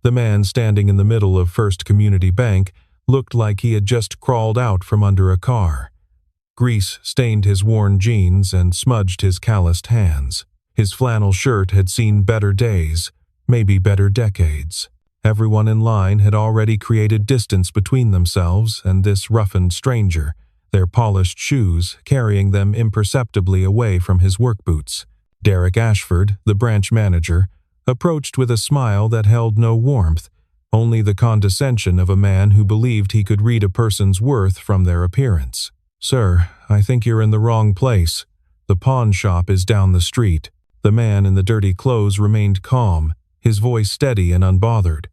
The man standing in the middle of First Community Bank looked like he had just crawled out from under a car. Grease stained his worn jeans and smudged his calloused hands. His flannel shirt had seen better days, maybe better decades. Everyone in line had already created distance between themselves and this roughened stranger, their polished shoes carrying them imperceptibly away from his work boots. Derek Ashford, the branch manager, approached with a smile that held no warmth, only the condescension of a man who believed he could read a person's worth from their appearance. "Sir, I think you're in the wrong place. The pawn shop is down the street." The man in the dirty clothes remained calm, his voice steady and unbothered.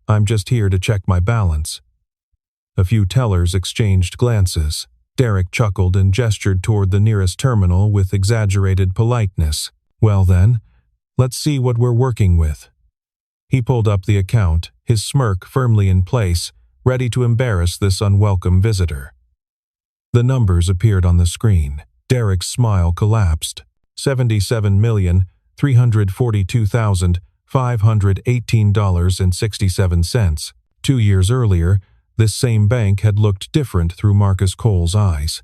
"I'm just here to check my balance." A few tellers exchanged glances. Derek chuckled and gestured toward the nearest terminal with exaggerated politeness. "Well then, let's see what we're working with." He pulled up the account, his smirk firmly in place, ready to embarrass this unwelcome visitor. The numbers appeared on the screen. Derek's smile collapsed. $77,342,518.67. 2 years earlier, this same bank had looked different through Marcus Cole's eyes.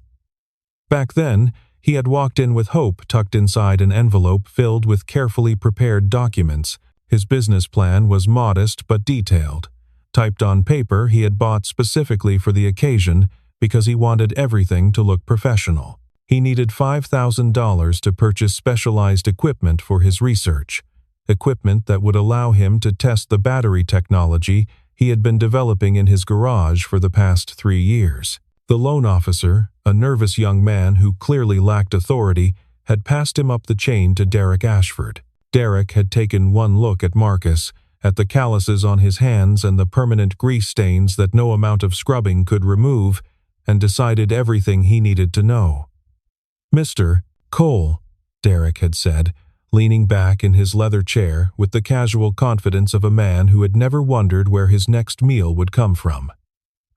Back then, he had walked in with hope tucked inside an envelope filled with carefully prepared documents. His business plan was modest but detailed. Typed on paper he had bought specifically for the occasion because he wanted everything to look professional. He needed $5,000 to purchase specialized equipment for his research, equipment that would allow him to test the battery technology he had been developing in his garage for the past 3 years. The loan officer, a nervous young man who clearly lacked authority, had passed him up the chain to Derek Ashford. Derek had taken one look at Marcus, at the calluses on his hands and the permanent grease stains that no amount of scrubbing could remove, and decided everything he needed to know. "Mr. Cole," Derek had said, leaning back in his leather chair with the casual confidence of a man who had never wondered where his next meal would come from.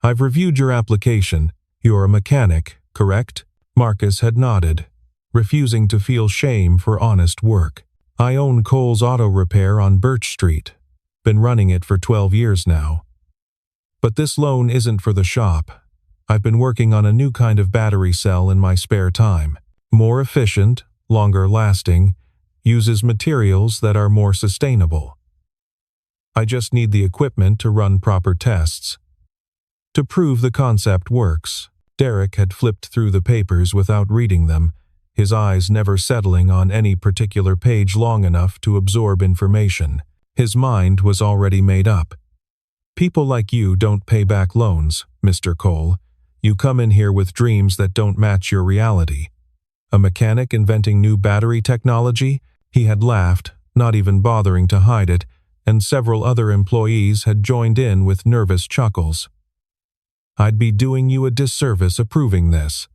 "I've reviewed your application. You're a mechanic, correct?" Marcus had nodded, refusing to feel shame for honest work. "I own Cole's Auto Repair on Birch Street. Been running it for 12 years now. But this loan isn't for the shop. I've been working on a new kind of battery cell in my spare time. More efficient, longer lasting, uses materials that are more sustainable. I just need the equipment to run proper tests. To prove the concept works." Derek had flipped through the papers without reading them, his eyes never settling on any particular page long enough to absorb information. His mind was already made up. "People like you don't pay back loans, Mr. Cole. You come in here with dreams that don't match your reality. A mechanic inventing new battery technology?" He had laughed, not even bothering to hide it, and several other employees had joined in with nervous chuckles. "I'd be doing you a disservice approving this."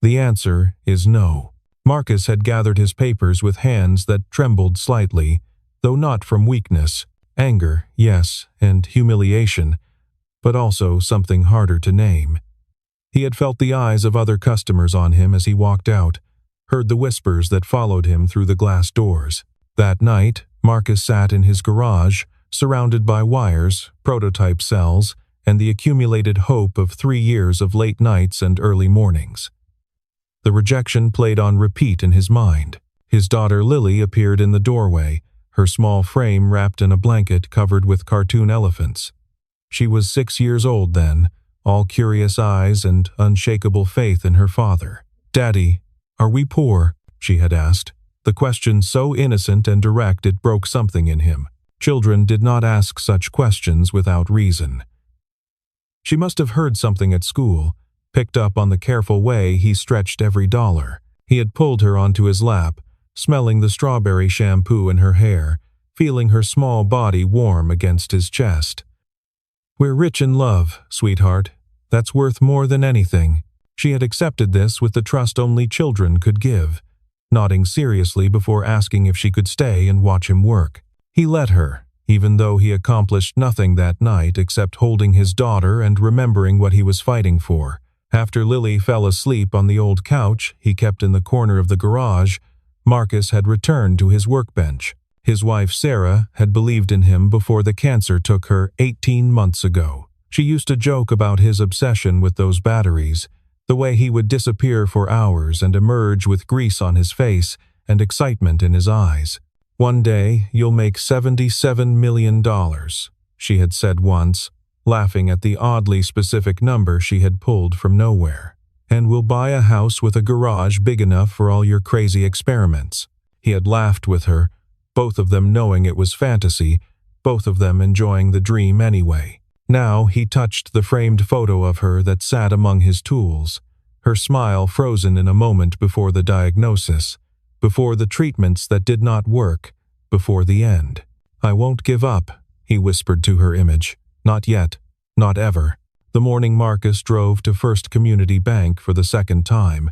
The answer is no. Marcus had gathered his papers with hands that trembled slightly, though not from weakness. Anger, yes, and humiliation, but also something harder to name. He had felt the eyes of other customers on him as he walked out, heard the whispers that followed him through the glass doors. That night, Marcus sat in his garage, surrounded by wires, prototype cells, and the accumulated hope of 3 years of late nights and early mornings. The rejection played on repeat in his mind. His daughter Lily appeared in the doorway, her small frame wrapped in a blanket covered with cartoon elephants. She was 6 years old then, all curious eyes and unshakable faith in her father. "Daddy, are we poor?" she had asked, the question so innocent and direct it broke something in him. Children did not ask such questions without reason. She must have heard something at school, picked up on the careful way he stretched every dollar. He had pulled her onto his lap, smelling the strawberry shampoo in her hair, feeling her small body warm against his chest. "We're rich in love, sweetheart. That's worth more than anything." She had accepted this with the trust only children could give, nodding seriously before asking if she could stay and watch him work. He let her, even though he accomplished nothing that night except holding his daughter and remembering what he was fighting for. After Lily fell asleep on the old couch he kept in the corner of the garage, Marcus had returned to his workbench. His wife Sarah had believed in him before the cancer took her 18 months ago. She used to joke about his obsession with those batteries, the way he would disappear for hours and emerge with grease on his face and excitement in his eyes. "One day, you'll make $77 million, she had said once, laughing at the oddly specific number she had pulled from nowhere. "And we'll buy a house with a garage big enough for all your crazy experiments." He had laughed with her, both of them knowing it was fantasy, both of them enjoying the dream anyway. Now he touched the framed photo of her that sat among his tools, her smile frozen in a moment before the diagnosis, before the treatments that did not work, before the end. "I won't give up," he whispered to her image. "Not yet. Not ever." The morning Marcus drove to First Community Bank for the second time.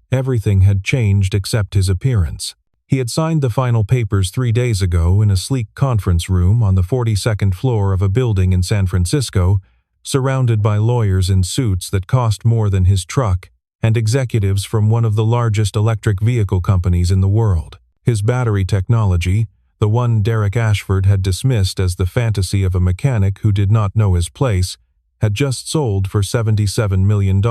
Everything had changed except his appearance. He had signed the final papers 3 days ago in a sleek conference room on the 42nd floor of a building in San Francisco, surrounded by lawyers in suits that cost more than his truck and executives from one of the largest electric vehicle companies in the world. His battery technology, the one Derek Ashford had dismissed as the fantasy of a mechanic who did not know his place, had just sold for $77 million.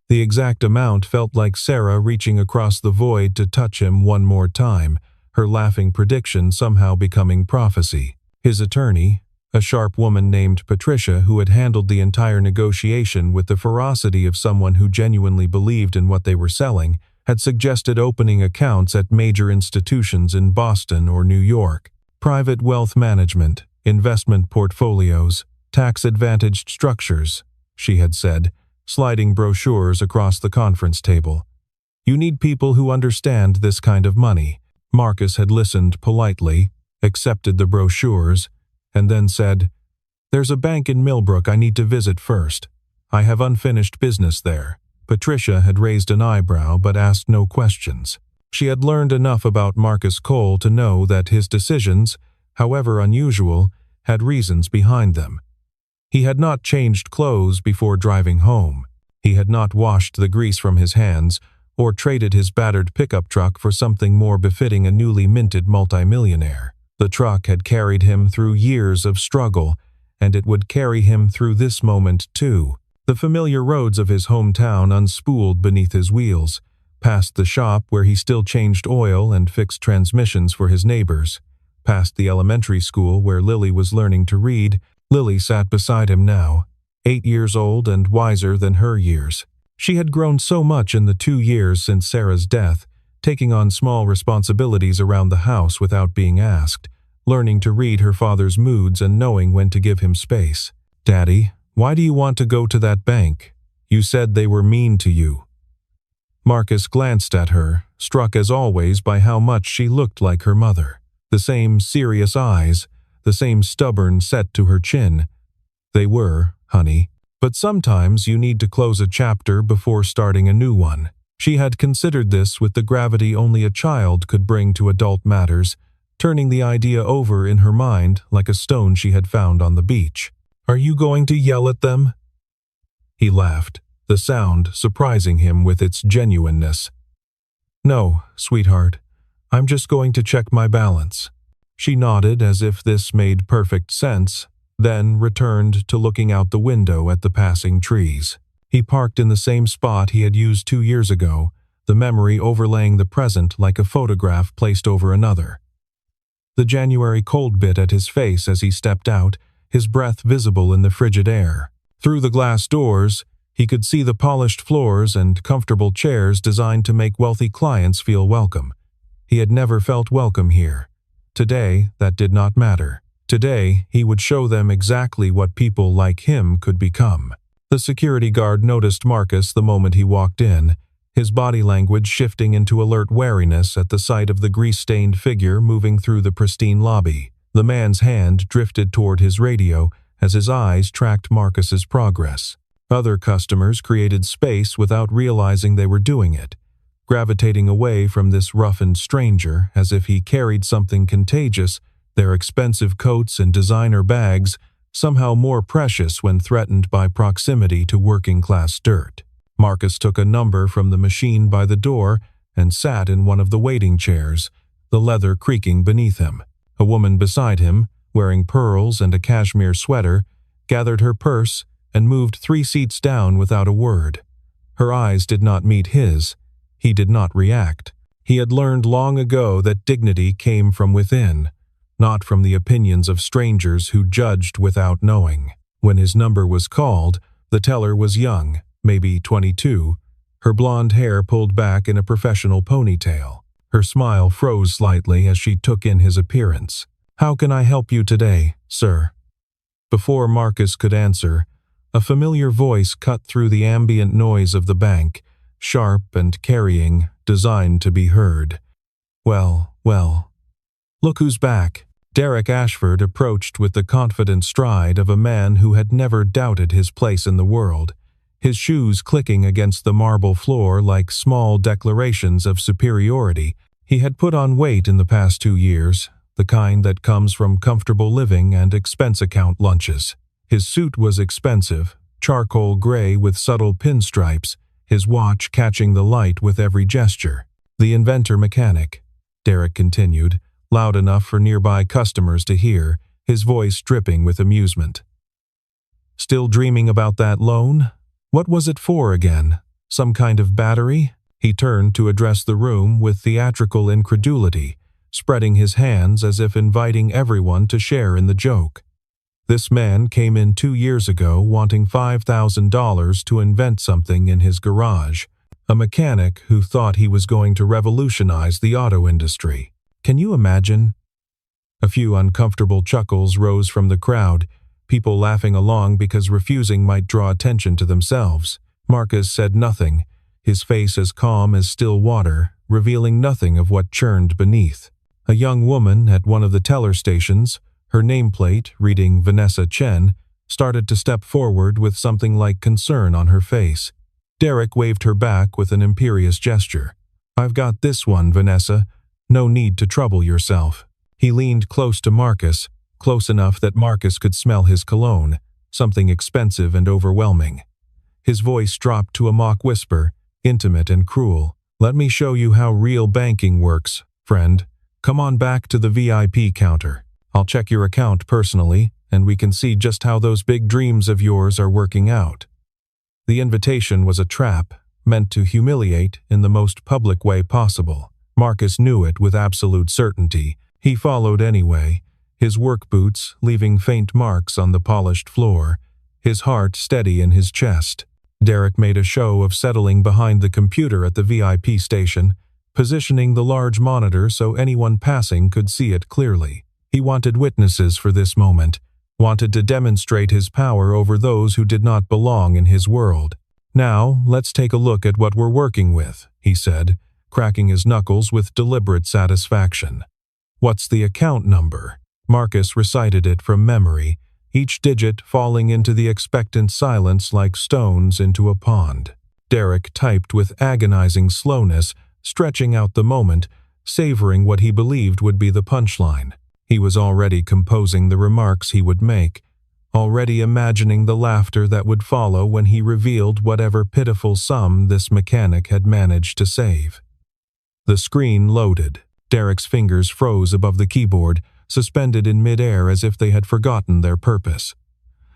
The exact amount felt like Sarah reaching across the void to touch him one more time, her laughing prediction somehow becoming prophecy. His attorney, a sharp woman named Patricia who had handled the entire negotiation with the ferocity of someone who genuinely believed in what they were selling, had suggested opening accounts at major institutions in Boston or New York. Private wealth management, investment portfolios, tax-advantaged structures, she had said, sliding brochures across the conference table. "You need people who understand this kind of money." Marcus had listened politely, accepted the brochures, and then said, "There's a bank in Millbrook I need to visit first. I have unfinished business there." Patricia had raised an eyebrow but asked no questions. She had learned enough about Marcus Cole to know that his decisions, however unusual, had reasons behind them. He had not changed clothes before driving home. He had not washed the grease from his hands or traded his battered pickup truck for something more befitting a newly minted multimillionaire. The truck had carried him through years of struggle, and it would carry him through this moment too. The familiar roads of his hometown unspooled beneath his wheels, past the shop where he still changed oil and fixed transmissions for his neighbors, past the elementary school where Lily was learning to read. Lily sat beside him now, 8 years old and wiser than her years. She had grown so much in the 2 years since Sarah's death, taking on small responsibilities around the house without being asked, learning to read her father's moods and knowing when to give him space. "Daddy, why do you want to go to that bank? You said they were mean to you." Marcus glanced at her, struck as always by how much she looked like her mother. The same serious eyes, the same stubborn set to her chin. "They were, honey. But sometimes you need to close a chapter before starting a new one." She had considered this with the gravity only a child could bring to adult matters, turning the idea over in her mind like a stone she had found on the beach. "Are you going to yell at them?" He laughed, the sound surprising him with its genuineness. "No, sweetheart. I'm just going to check my balance." She nodded as if this made perfect sense, then returned to looking out the window at the passing trees. He parked in the same spot he had used 2 years ago, the memory overlaying the present like a photograph placed over another. The January cold bit at his face as he stepped out, his breath visible in the frigid air. Through the glass doors, he could see the polished floors and comfortable chairs designed to make wealthy clients feel welcome. He had never felt welcome here. Today, that did not matter. Today, he would show them exactly what people like him could become. The security guard noticed Marcus the moment he walked in, his body language shifting into alert wariness at the sight of the grease-stained figure moving through the pristine lobby. The man's hand drifted toward his radio as his eyes tracked Marcus's progress. Other customers created space without realizing they were doing it, gravitating away from this roughened stranger as if he carried something contagious, their expensive coats and designer bags somehow more precious when threatened by proximity to working-class dirt. Marcus took a number from the machine by the door and sat in one of the waiting chairs, the leather creaking beneath him. A woman beside him, wearing pearls and a cashmere sweater, gathered her purse and moved 3 seats down without a word. Her eyes did not meet his. He did not react. He had learned long ago that dignity came from within, not from the opinions of strangers who judged without knowing. When his number was called, the teller was young, maybe 22, her blonde hair pulled back in a professional ponytail. Her smile froze slightly as she took in his appearance. "How can I help you today, sir?" Before Marcus could answer, a familiar voice cut through the ambient noise of the bank, sharp and carrying, designed to be heard. Well. Look who's back." Derek Ashford approached with the confident stride of a man who had never doubted his place in the world, his shoes clicking against the marble floor like small declarations of superiority. He had put on weight in the past 2 years, the kind that comes from comfortable living and expense account lunches. His suit was expensive, charcoal gray with subtle pinstripes, his watch catching the light with every gesture. "The inventor mechanic," Derek continued, loud enough for nearby customers to hear, his voice dripping with amusement. "Still dreaming about that loan? What was it for again? Some kind of battery?" He turned to address the room with theatrical incredulity, spreading his hands as if inviting everyone to share in the joke. This man came in 2 years ago wanting $5,000 to invent something in his garage, a mechanic who thought he was going to revolutionize the auto industry. Can you imagine? A few uncomfortable chuckles rose from the crowd, people laughing along because refusing might draw attention to themselves. Marcus said nothing, his face as calm as still water, revealing nothing of what churned beneath. A young woman at one of the teller stations, her nameplate reading Vanessa Chen, started to step forward with something like concern on her face. Derek waved her back with an imperious gesture. "I've got this one, Vanessa. No need to trouble yourself." He leaned close to Marcus, close enough that Marcus could smell his cologne, something expensive and overwhelming. His voice dropped to a mock whisper, intimate and cruel. "Let me show you how real banking works, friend. Come on back to the VIP counter. I'll check your account personally, and we can see just how those big dreams of yours are working out." The invitation was a trap, meant to humiliate in the most public way possible. Marcus knew it with absolute certainty. He followed anyway, his work boots leaving faint marks on the polished floor, his heart steady in his chest. Derek made a show of settling behind the computer at the VIP station, positioning the large monitor so anyone passing could see it clearly. He wanted witnesses for this moment, wanted to demonstrate his power over those who did not belong in his world. "Now, let's take a look at what we're working with," he said, cracking his knuckles with deliberate satisfaction. "What's the account number?" Marcus recited it from memory, each digit falling into the expectant silence like stones into a pond. Derek typed with agonizing slowness, stretching out the moment, savoring what he believed would be the punchline. He was already composing the remarks he would make, already imagining the laughter that would follow when he revealed whatever pitiful sum this mechanic had managed to save. The screen loaded. Derek's fingers froze above the keyboard, suspended in midair as if they had forgotten their purpose.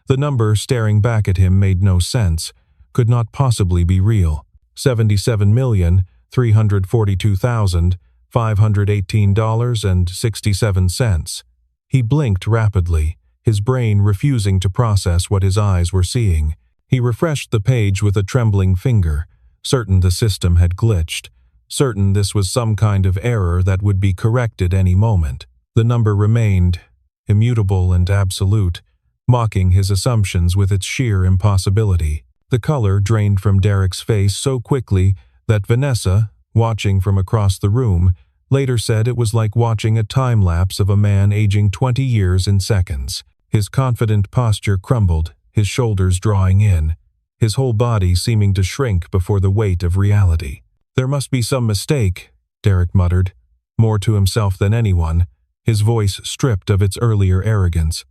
The number staring back at him made no sense, could not possibly be real. $77,342,518.67. He blinked rapidly, his brain refusing to process what his eyes were seeing. He refreshed the page with a trembling finger, certain the system had glitched, certain this was some kind of error that would be corrected any moment. The number remained, immutable and absolute, mocking his assumptions with its sheer impossibility. The color drained from Derek's face so quickly that Vanessa, watching from across the room, later said it was like watching a time-lapse of a man aging 20 years in seconds. His confident posture crumbled, his shoulders drawing in, his whole body seeming to shrink before the weight of reality. "There must be some mistake," Derek muttered, more to himself than anyone, his voice stripped of its earlier arrogance.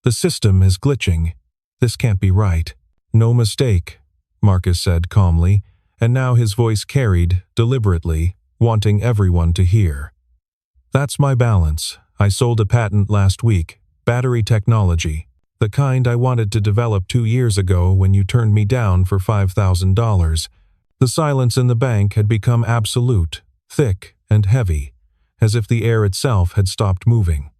"The system is glitching. This can't be right." "No mistake," Marcus said calmly, and now his voice carried, deliberately, wanting everyone to hear. "That's my balance. I sold a patent last week, battery technology, the kind I wanted to develop 2 years ago when you turned me down for $5,000. The silence in the bank had become absolute, thick and heavy, as if the air itself had stopped moving.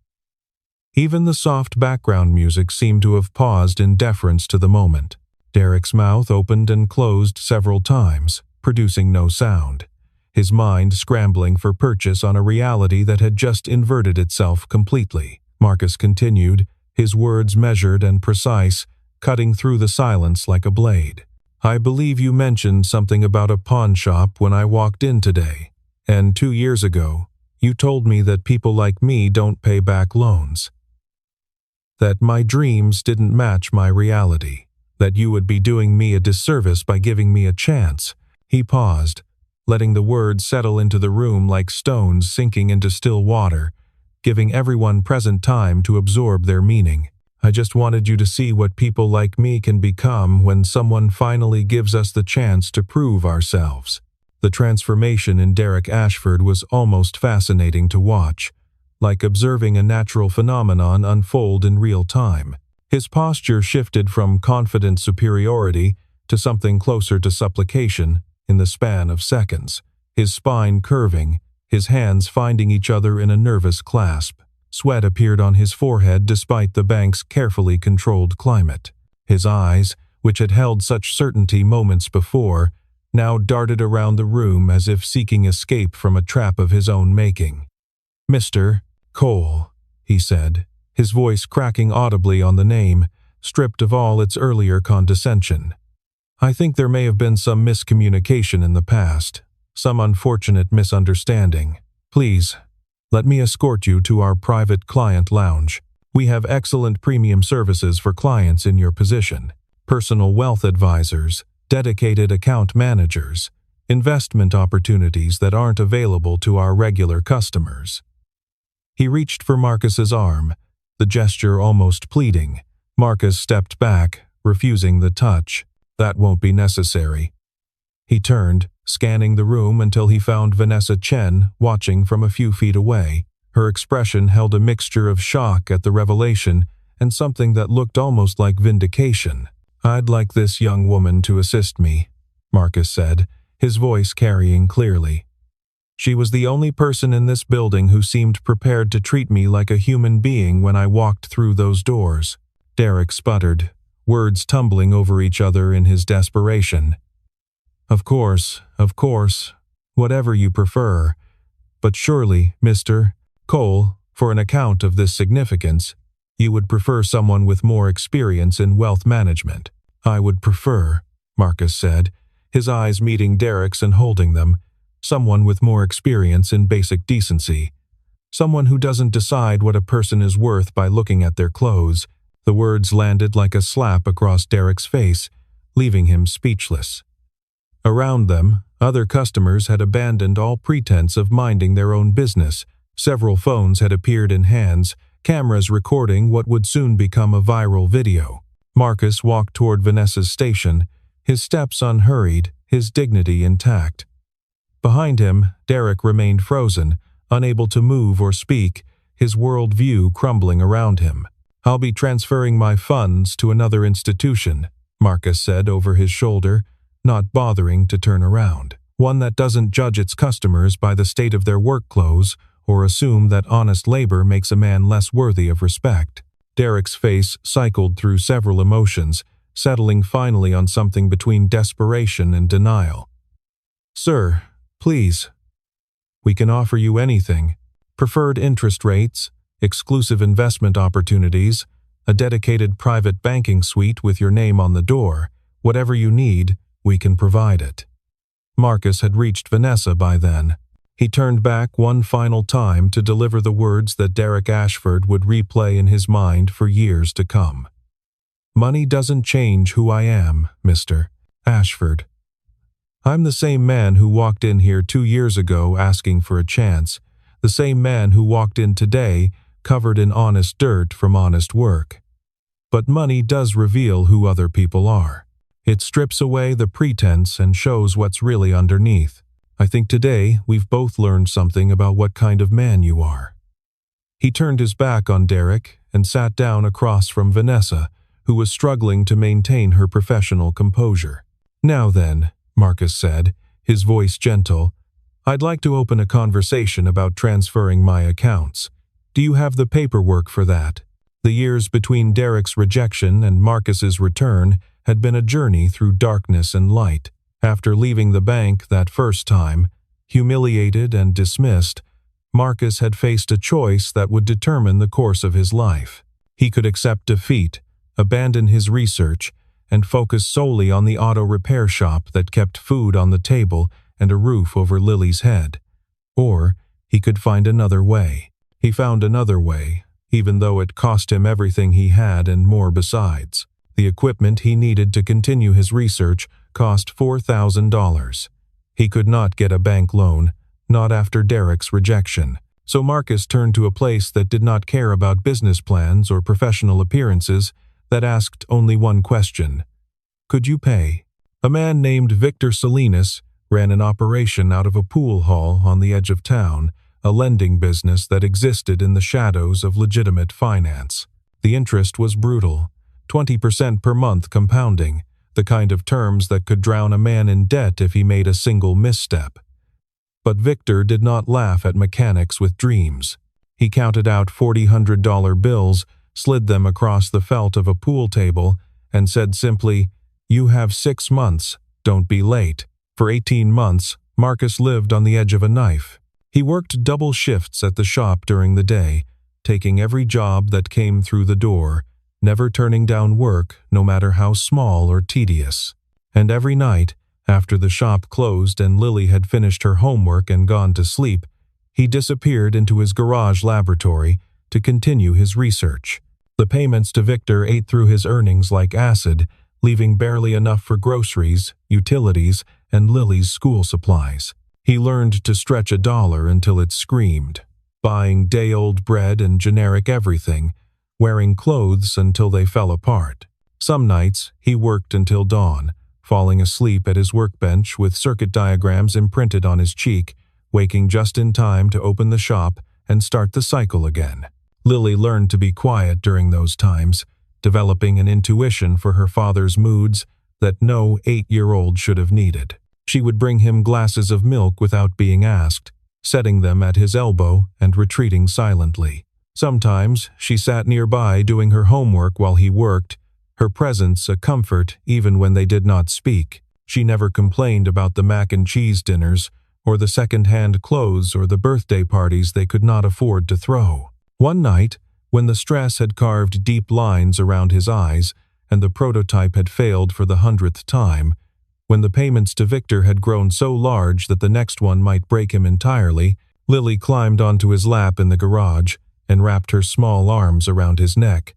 Even the soft background music seemed to have paused in deference to the moment. Derek's mouth opened and closed several times, producing no sound, his mind scrambling for purchase on a reality that had just inverted itself completely. Marcus continued, his words measured and precise, cutting through the silence like a blade. I believe you mentioned something about a pawn shop when I walked in today, and 2 years ago, you told me that people like me don't pay back loans. That my dreams didn't match my reality, that you would be doing me a disservice by giving me a chance. He paused, letting the words settle into the room like stones sinking into still water, giving everyone present time to absorb their meaning. I just wanted you to see what people like me can become when someone finally gives us the chance to prove ourselves. The transformation in Derek Ashford was almost fascinating to watch, like observing a natural phenomenon unfold in real time. His posture shifted from confident superiority to something closer to supplication in the span of seconds, his spine curving, his hands finding each other in a nervous clasp. Sweat appeared on his forehead despite the bank's carefully controlled climate. His eyes, which had held such certainty moments before, now darted around the room as if seeking escape from a trap of his own making. "Mr. Cole," he said, his voice cracking audibly on the name, stripped of all its earlier condescension. "I think there may have been some miscommunication in the past, some unfortunate misunderstanding. Please, let me escort you to our private client lounge. We have excellent premium services for clients in your position. Personal wealth advisors, dedicated account managers, investment opportunities that aren't available to our regular customers." He reached for Marcus's arm, the gesture almost pleading. Marcus stepped back, refusing the touch. "That won't be necessary." He turned, scanning the room until he found Vanessa Chen watching from a few feet away. Her expression held a mixture of shock at the revelation and something that looked almost like vindication. "I'd like this young woman to assist me," Marcus said, his voice carrying clearly. "She was the only person in this building who seemed prepared to treat me like a human being when I walked through those doors." Derek sputtered, words tumbling over each other in his desperation. Of course, whatever you prefer. But surely, Mr. Cole, for an account of this significance, you would prefer someone with more experience in wealth management." "I would prefer," Marcus said, his eyes meeting Derek's and holding them, "someone with more experience in basic decency. Someone who doesn't decide what a person is worth by looking at their clothes." The words landed like a slap across Derek's face, leaving him speechless. Around them, other customers had abandoned all pretense of minding their own business. Several phones had appeared in hands, cameras recording what would soon become a viral video. Marcus walked toward Vanessa's station, his steps unhurried, his dignity intact. Behind him, Derek remained frozen, unable to move or speak, his world view crumbling around him. "I'll be transferring my funds to another institution," Marcus said over his shoulder, not bothering to turn around. "One that doesn't judge its customers by the state of their work clothes or assume that honest labor makes a man less worthy of respect." Derek's face cycled through several emotions, settling finally on something between desperation and denial. "Sir, please. We can offer you anything. Preferred interest rates, exclusive investment opportunities, a dedicated private banking suite with your name on the door. Whatever you need, we can provide it." Marcus had reached Vanessa by then. He turned back one final time to deliver the words that Derek Ashford would replay in his mind for years to come. "Money doesn't change who I am, Mr. Ashford. I'm the same man who walked in here 2 years ago asking for a chance, the same man who walked in today covered in honest dirt from honest work. But money does reveal who other people are. It strips away the pretense and shows what's really underneath. I think today we've both learned something about what kind of man you are." He turned his back on Derek and sat down across from Vanessa, who was struggling to maintain her professional composure. "Now then," Marcus said, his voice gentle, "I'd like to open a conversation about transferring my accounts. Do you have the paperwork for that?" The years between Derek's rejection and Marcus's return had been a journey through darkness and light. After leaving the bank that first time, humiliated and dismissed, Marcus had faced a choice that would determine the course of his life. He could accept defeat, abandon his research, and focus solely on the auto repair shop that kept food on the table and a roof over Lily's head. Or he could find another way. He found another way, even though it cost him everything he had and more besides. The equipment he needed to continue his research cost $4,000. He could not get a bank loan, not after Derek's rejection. So Marcus turned to a place that did not care about business plans or professional appearances, that asked only one question: could you pay? A man named Victor Salinas ran an operation out of a pool hall on the edge of town, a lending business that existed in the shadows of legitimate finance. The interest was brutal, 20% per month compounding, the kind of terms that could drown a man in debt if he made a single misstep. But Victor did not laugh at mechanics with dreams. He counted out $400 bills, slid them across the felt of a pool table, and said simply, "You have 6 months, don't be late." For 18 months, Marcus lived on the edge of a knife. He worked double shifts at the shop during the day, taking every job that came through the door, never turning down work, no matter how small or tedious. And every night, after the shop closed and Lily had finished her homework and gone to sleep, he disappeared into his garage laboratory to continue his research. The payments to Victor ate through his earnings like acid, leaving barely enough for groceries, utilities, and Lily's school supplies. He learned to stretch $1 until it screamed, buying day-old bread and generic everything, wearing clothes until they fell apart. Some nights, he worked until dawn, falling asleep at his workbench with circuit diagrams imprinted on his cheek, waking just in time to open the shop and start the cycle again. Lily learned to be quiet during those times, developing an intuition for her father's moods that no 8-year-old should have needed. She would bring him glasses of milk without being asked, setting them at his elbow and retreating silently. Sometimes she sat nearby doing her homework while he worked, her presence a comfort even when they did not speak. She never complained about the mac and cheese dinners, or the second-hand clothes or the birthday parties they could not afford to throw. One night, when the stress had carved deep lines around his eyes and the prototype had failed for the 100th time, when the payments to Victor had grown so large that the next one might break him entirely, Lily climbed onto his lap in the garage and wrapped her small arms around his neck.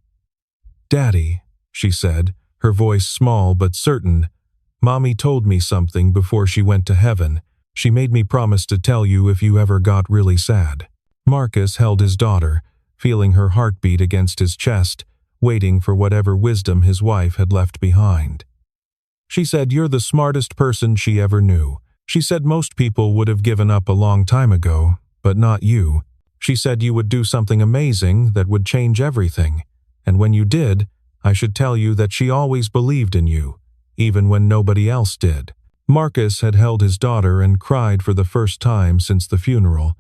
"Daddy," she said, her voice small but certain, "Mommy told me something before she went to heaven. She made me promise to tell you if you ever got really sad." Marcus held his daughter, feeling her heartbeat against his chest, waiting for whatever wisdom his wife had left behind. She said you're the smartest person she ever knew. She said most people would have given up a long time ago, but not you. She said you would do something amazing that would change everything. And when you did, I should tell you that she always believed in you, even when nobody else did. Marcus had held his daughter and cried for the first time since the funeral,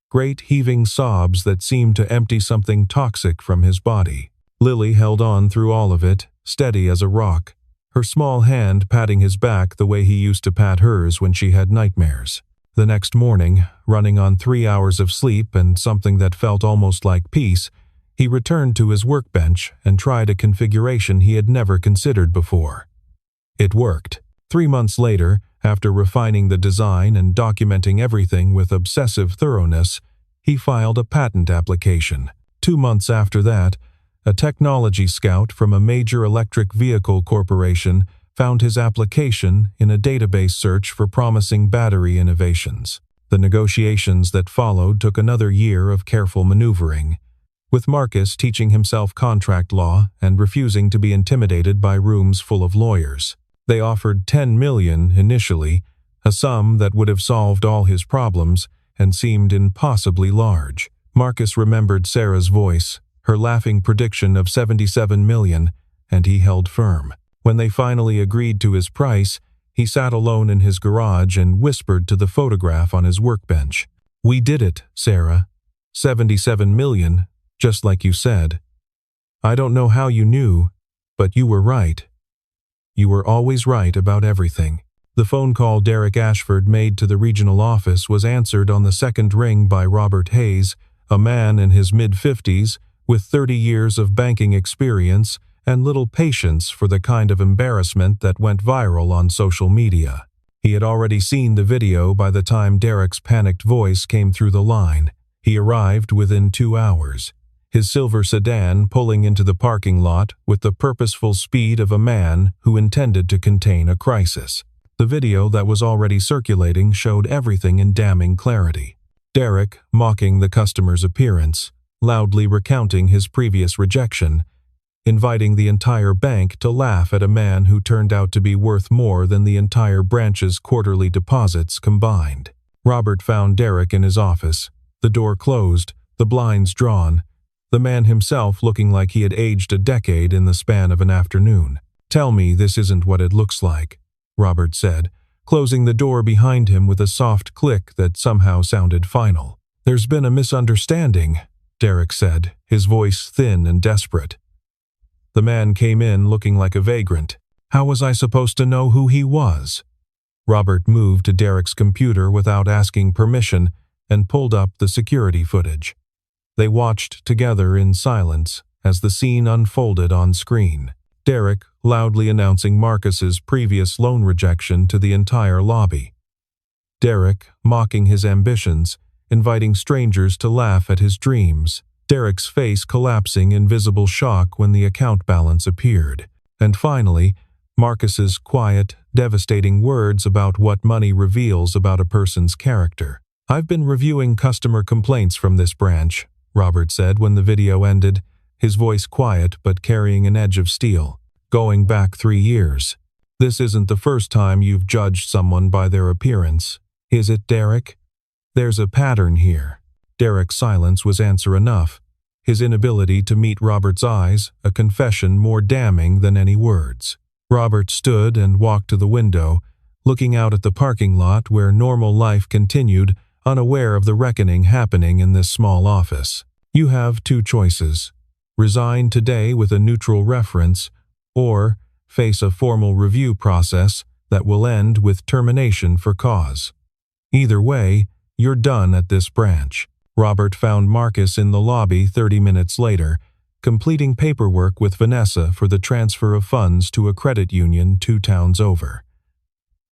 great heaving sobs that seemed to empty something toxic from his body. Lily held on through all of it, steady as a rock, her small hand patting his back the way he used to pat hers when she had nightmares. The next morning, running on 3 hours of sleep and something that felt almost like peace, he returned to his workbench and tried a configuration he had never considered before. It worked. 3 months later, after refining the design and documenting everything with obsessive thoroughness, he filed a patent application. 2 months after that, a technology scout from a major electric vehicle corporation found his application in a database search for promising battery innovations. The negotiations that followed took another year of careful maneuvering, with Marcus teaching himself contract law and refusing to be intimidated by rooms full of lawyers. They offered $10 million initially, a sum that would have solved all his problems and seemed impossibly large. Marcus remembered Sarah's voice, her laughing prediction of 77 million, and he held firm. When they finally agreed to his price, he sat alone in his garage and whispered to the photograph on his workbench. "We did it, Sarah. 77 million, just like you said. I don't know how you knew, but you were right. You were always right about everything." The phone call Derek Ashford made to the regional office was answered on the second ring by Robert Hayes, a man in his mid-50s with 30 years of banking experience and little patience for the kind of embarrassment that went viral on social media. He had already seen the video by the time Derek's panicked voice came through the line. He arrived within 2 hours, his silver sedan pulling into the parking lot with the purposeful speed of a man who intended to contain a crisis. The video that was already circulating showed everything in damning clarity. Derek, mocking the customer's appearance, loudly recounting his previous rejection, inviting the entire bank to laugh at a man who turned out to be worth more than the entire branch's quarterly deposits combined. Robert found Derek in his office, the door closed, the blinds drawn, the man himself looking like he had aged a decade in the span of an afternoon. "Tell me this isn't what it looks like," Robert said, closing the door behind him with a soft click that somehow sounded final. "There's been a misunderstanding," Derek said, his voice thin and desperate. The man came in looking like a vagrant. How was I supposed to know who he was? Robert moved to Derek's computer without asking permission and pulled up the security footage. They watched together in silence as the scene unfolded on screen. Derek loudly announcing Marcus's previous loan rejection to the entire lobby. Derek mocking his ambitions, inviting strangers to laugh at his dreams. Derek's face collapsing in visible shock when the account balance appeared. And finally, Marcus's quiet, devastating words about what money reveals about a person's character. "I've been reviewing customer complaints from this branch," Robert said when the video ended, his voice quiet but carrying an edge of steel. "Going back 3 years. This isn't the first time you've judged someone by their appearance, is it, Derek? There's a pattern here." Derek's silence was answer enough, his inability to meet Robert's eyes a confession more damning than any words. Robert stood and walked to the window, looking out at the parking lot where normal life continued, unaware of the reckoning happening in this small office. "You have 2 choices. Resign today with a neutral reference, or face a formal review process that will end with termination for cause. Either way, you're done at this branch." Robert found Marcus in the lobby 30 minutes later, completing paperwork with Vanessa for the transfer of funds to a credit union 2 towns over.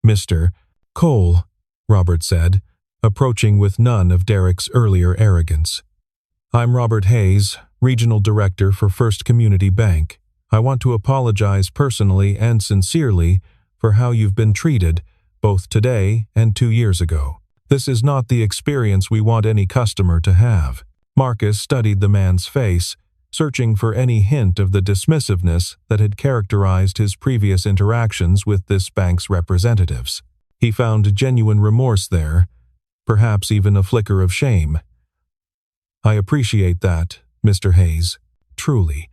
"Mr. Cole," Robert said, approaching with none of Derek's earlier arrogance. "I'm Robert Hayes, Regional Director for First Community Bank. I want to apologize personally and sincerely for how you've been treated, both today and 2 years ago. This is not the experience we want any customer to have." Marcus studied the man's face, searching for any hint of the dismissiveness that had characterized his previous interactions with this bank's representatives. He found genuine remorse there, perhaps even a flicker of shame. "I appreciate that, Mr. Hayes. Truly.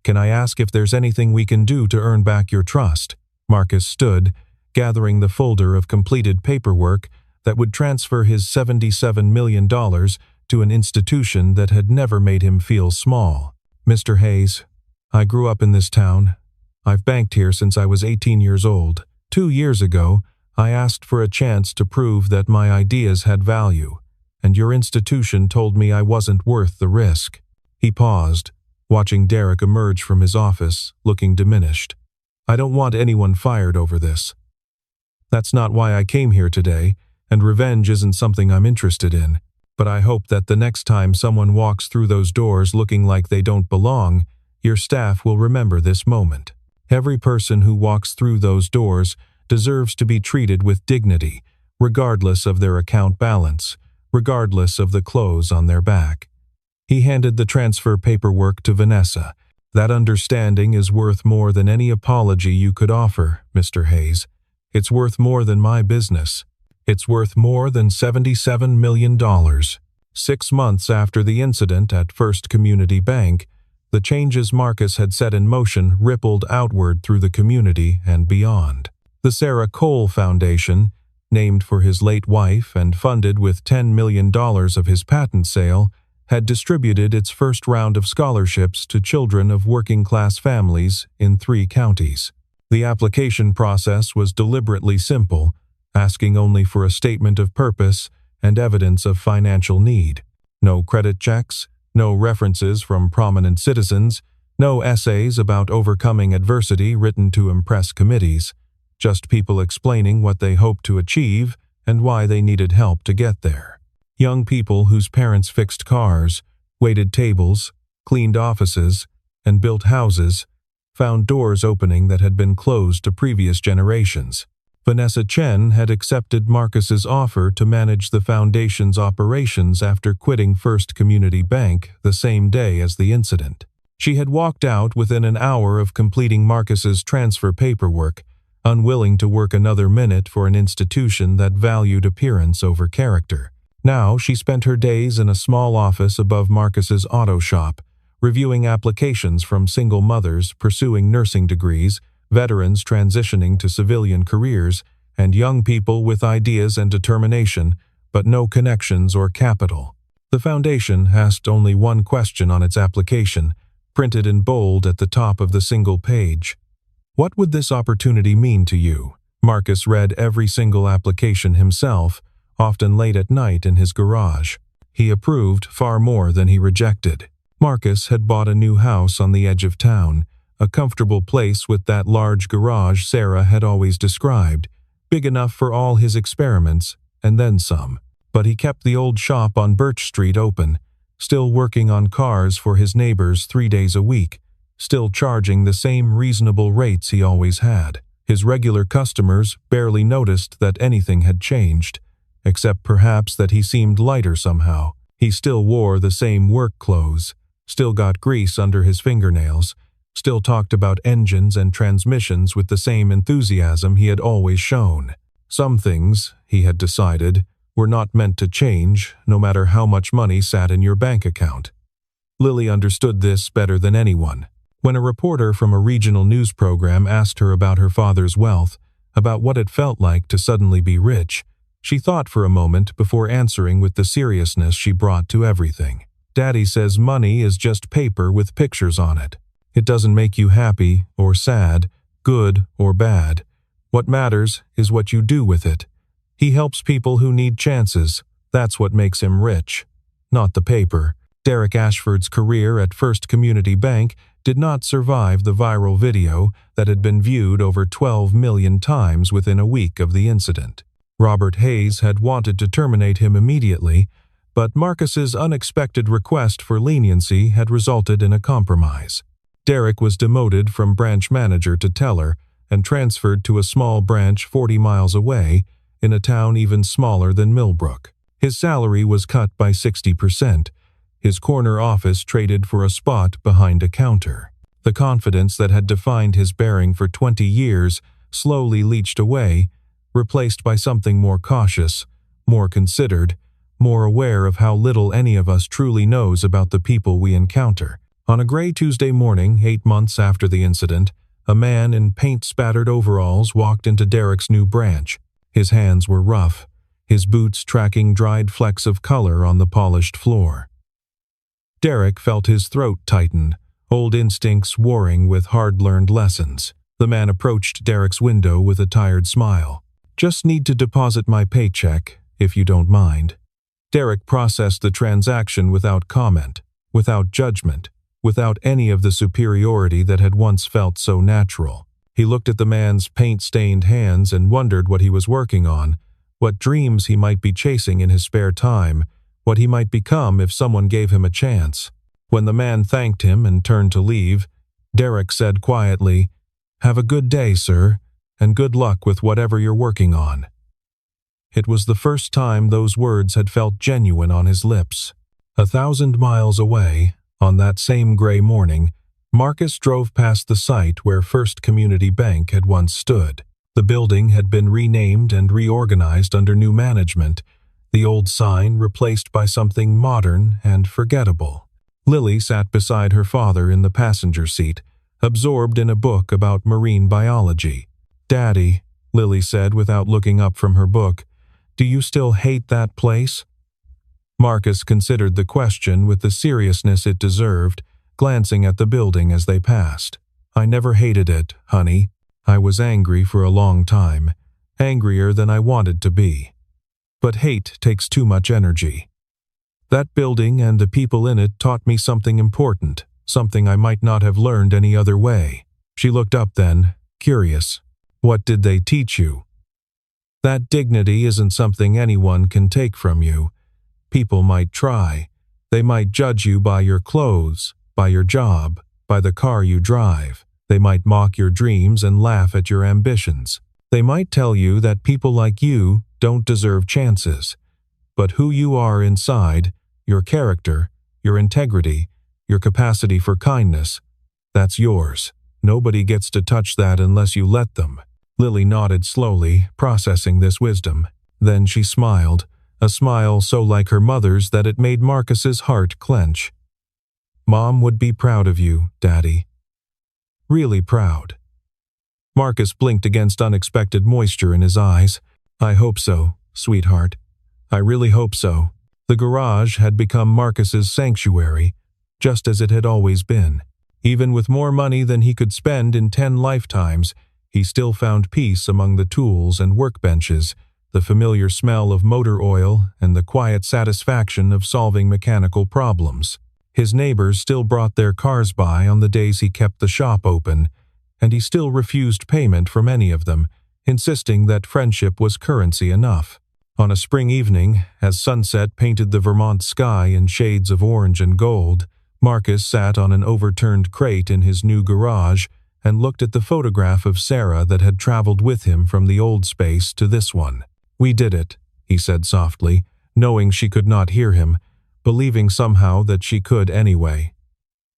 Can I ask if there's anything we can do to earn back your trust?" Marcus stood, gathering the folder of completed paperwork that would transfer his $77 million to an institution that had never made him feel small. "Mr. Hayes, I grew up in this town. I've banked here since I was 18 years old. 2 years ago, I asked for a chance to prove that my ideas had value, and your institution told me I wasn't worth the risk." He paused, watching Derek emerge from his office, looking diminished. "I don't want anyone fired over this. That's not why I came here today, and revenge isn't something I'm interested in. But I hope that the next time someone walks through those doors looking like they don't belong, your staff will remember this moment. Every person who walks through those doors deserves to be treated with dignity, regardless of their account balance, regardless of the clothes on their back." He handed the transfer paperwork to Vanessa. "That understanding is worth more than any apology you could offer, Mr. Hayes. It's worth more than my business. It's worth more than $77 million. 6 months after the incident at First Community Bank, the changes Marcus had set in motion rippled outward through the community and beyond. The Sarah Cole Foundation, named for his late wife and funded with $10 million of his patent sale, had distributed its first round of scholarships to children of working-class families in 3 counties. The application process was deliberately simple, asking only for a statement of purpose and evidence of financial need. No credit checks, no references from prominent citizens, no essays about overcoming adversity written to impress committees, just people explaining what they hoped to achieve and why they needed help to get there. Young people whose parents fixed cars, waited tables, cleaned offices, and built houses found doors opening that had been closed to previous generations. Vanessa Chen had accepted Marcus's offer to manage the foundation's operations after quitting First Community Bank the same day as the incident. She had walked out within an hour of completing Marcus's transfer paperwork, unwilling to work another minute for an institution that valued appearance over character. Now she spent her days in a small office above Marcus's auto shop, reviewing applications from single mothers pursuing nursing degrees, veterans transitioning to civilian careers, and young people with ideas and determination, but no connections or capital. The foundation asked only one question on its application, printed in bold at the top of the single page. What would this opportunity mean to you? Marcus read every single application himself, often late at night in his garage. He approved far more than he rejected. Marcus had bought a new house on the edge of town, a comfortable place with that large garage Sarah had always described, big enough for all his experiments, and then some. But he kept the old shop on Birch Street open, still working on cars for his neighbors 3 days a week, still charging the same reasonable rates he always had. His regular customers barely noticed that anything had changed, except perhaps that he seemed lighter somehow. He still wore the same work clothes, still got grease under his fingernails, still talked about engines and transmissions with the same enthusiasm he had always shown. Some things, he had decided, were not meant to change, no matter how much money sat in your bank account. Lily understood this better than anyone. When a reporter from a regional news program asked her about her father's wealth, about what it felt like to suddenly be rich, she thought for a moment before answering with the seriousness she brought to everything. Daddy says money is just paper with pictures on it. It doesn't make you happy or sad, good or bad. What matters is what you do with it. He helps people who need chances. That's what makes him rich, not the paper. Derek Ashford's career at First Community Bank did not survive the viral video that had been viewed over 12 million times within a week of the incident. Robert Hayes had wanted to terminate him immediately, but Marcus's unexpected request for leniency had resulted in a compromise. Derek was demoted from branch manager to teller and transferred to a small branch 40 miles away in a town even smaller than Millbrook. His salary was cut by 60%. His corner office traded for a spot behind a counter. The confidence that had defined his bearing for 20 years slowly leached away, replaced by something more cautious, more considered, more aware of how little any of us truly knows about the people we encounter. On a gray Tuesday morning, 8 months after the incident, a man in paint-spattered overalls walked into Derek's new branch. His hands were rough, his boots tracking dried flecks of color on the polished floor. Derek felt his throat tighten, old instincts warring with hard-learned lessons. The man approached Derek's window with a tired smile. "Just need to deposit my paycheck, if you don't mind." Derek processed the transaction without comment, without judgment, without any of the superiority that had once felt so natural. He looked at the man's paint-stained hands and wondered what he was working on, what dreams he might be chasing in his spare time, what he might become if someone gave him a chance. When the man thanked him and turned to leave, Derek said quietly, "Have a good day, sir, and good luck with whatever you're working on." It was the first time those words had felt genuine on his lips. 1,000 miles away, on that same gray morning, Marcus drove past the site where First Community Bank had once stood. The building had been renamed and reorganized under new management, the old sign replaced by something modern and forgettable. Lily sat beside her father in the passenger seat, absorbed in a book about marine biology. "Daddy," Lily said without looking up from her book, "do you still hate that place?" Marcus considered the question with the seriousness it deserved, glancing at the building as they passed. "I never hated it, honey. I was angry for a long time, angrier than I wanted to be. But hate takes too much energy. That building and the people in it taught me something important, something I might not have learned any other way." She looked up then, curious. "What did they teach you?" "That dignity isn't something anyone can take from you. People might try. They might judge you by your clothes, by your job, by the car you drive. They might mock your dreams and laugh at your ambitions. They might tell you that people like you don't deserve chances. But who you are inside, your character, your integrity, your capacity for kindness, that's yours. Nobody gets to touch that unless you let them." Lily nodded slowly, processing this wisdom. Then she smiled, a smile so like her mother's that it made Marcus's heart clench. "Mom would be proud of you, Daddy. Really proud." Marcus blinked against unexpected moisture in his eyes. "I hope so, sweetheart. I really hope so." The garage had become Marcus's sanctuary, just as it had always been. Even with more money than he could spend in 10 lifetimes, he still found peace among the tools and workbenches, the familiar smell of motor oil, and the quiet satisfaction of solving mechanical problems. His neighbors still brought their cars by on the days he kept the shop open, and he still refused payment from any of them, insisting that friendship was currency enough. On a spring evening, as sunset painted the Vermont sky in shades of orange and gold, Marcus sat on an overturned crate in his new garage and looked at the photograph of Sarah that had traveled with him from the old space to this one. "We did it," he said softly, knowing she could not hear him, believing somehow that she could anyway.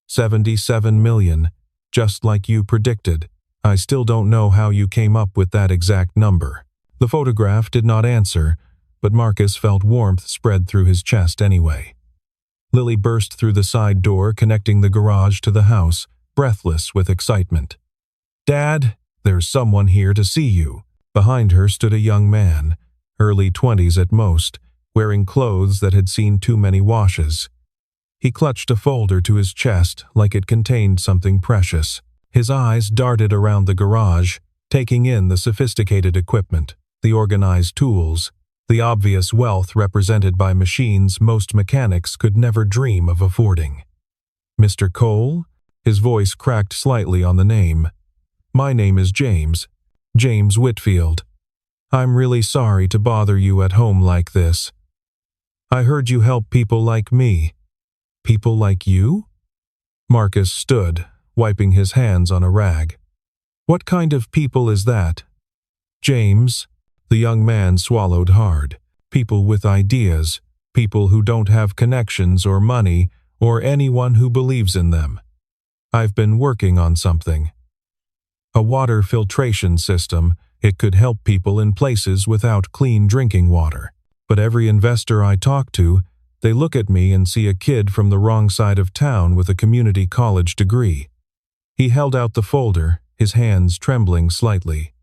77 million, just like you predicted. I still don't know how you came up with that exact number." The photograph did not answer, but Marcus felt warmth spread through his chest anyway. Lily burst through the side door connecting the garage to the house, breathless with excitement. "Dad, there's someone here to see you." Behind her stood a young man, early 20s at most, wearing clothes that had seen too many washes. He clutched a folder to his chest like it contained something precious. His eyes darted around the garage, taking in the sophisticated equipment, the organized tools, the obvious wealth represented by machines most mechanics could never dream of affording. "Mr. Cole?" His voice cracked slightly on the name. "My name is James. James Whitfield. I'm really sorry to bother you at home like this. I heard you help people like me." "People like you?" Marcus stood, wiping his hands on a rag. "What kind of people is that?" "James," the young man swallowed hard. "People with ideas, people who don't have connections or money or anyone who believes in them. I've been working on something. A water filtration system. It could help people in places without clean drinking water. But every investor I talk to, they look at me and see a kid from the wrong side of town with a community college degree." He held out the folder, his hands trembling slightly.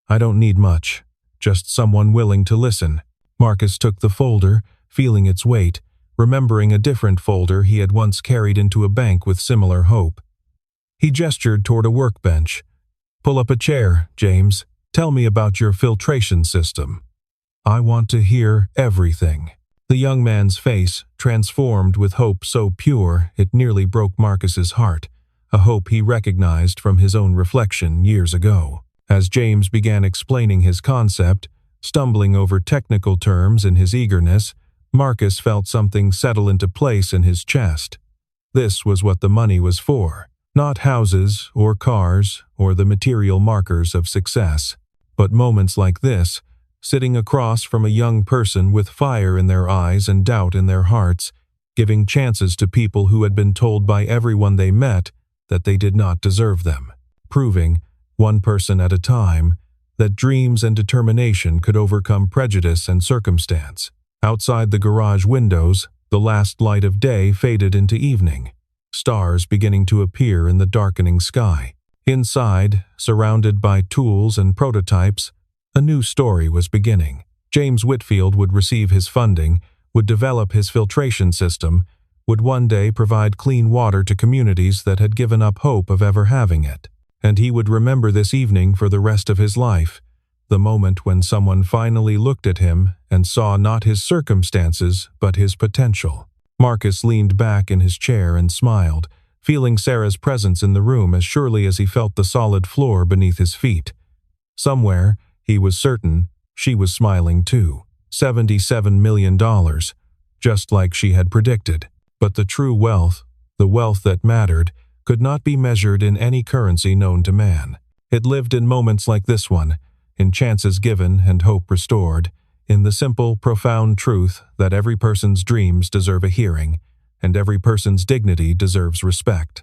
"I don't need much, just someone willing to listen." Marcus took the folder, feeling its weight, remembering a different folder he had once carried into a bank with similar hope. He gestured toward a workbench. "Pull up a chair, James. Tell me about your filtration system. I want to hear everything." The young man's face transformed with hope so pure it nearly broke Marcus's heart, a hope he recognized from his own reflection years ago. As James began explaining his concept, stumbling over technical terms in his eagerness, Marcus felt something settle into place in his chest. This was what the money was for. Not houses or cars or the material markers of success, but moments like this, sitting across from a young person with fire in their eyes and doubt in their hearts, giving chances to people who had been told by everyone they met that they did not deserve them, proving, one person at a time, that dreams and determination could overcome prejudice and circumstance. Outside the garage windows, the last light of day faded into evening, stars beginning to appear in the darkening sky. Inside, surrounded by tools and prototypes, a new story was beginning. James Whitfield would receive his funding, would develop his filtration system, would one day provide clean water to communities that had given up hope of ever having it. And he would remember this evening for the rest of his life, the moment when someone finally looked at him and saw not his circumstances but his potential. Marcus leaned back in his chair and smiled, feeling Sarah's presence in the room as surely as he felt the solid floor beneath his feet. Somewhere, he was certain, she was smiling too. $77 million, just like she had predicted. But the true wealth, the wealth that mattered, could not be measured in any currency known to man. It lived in moments like this one, in chances given and hope restored, in the simple, profound truth that every person's dreams deserve a hearing, and every person's dignity deserves respect.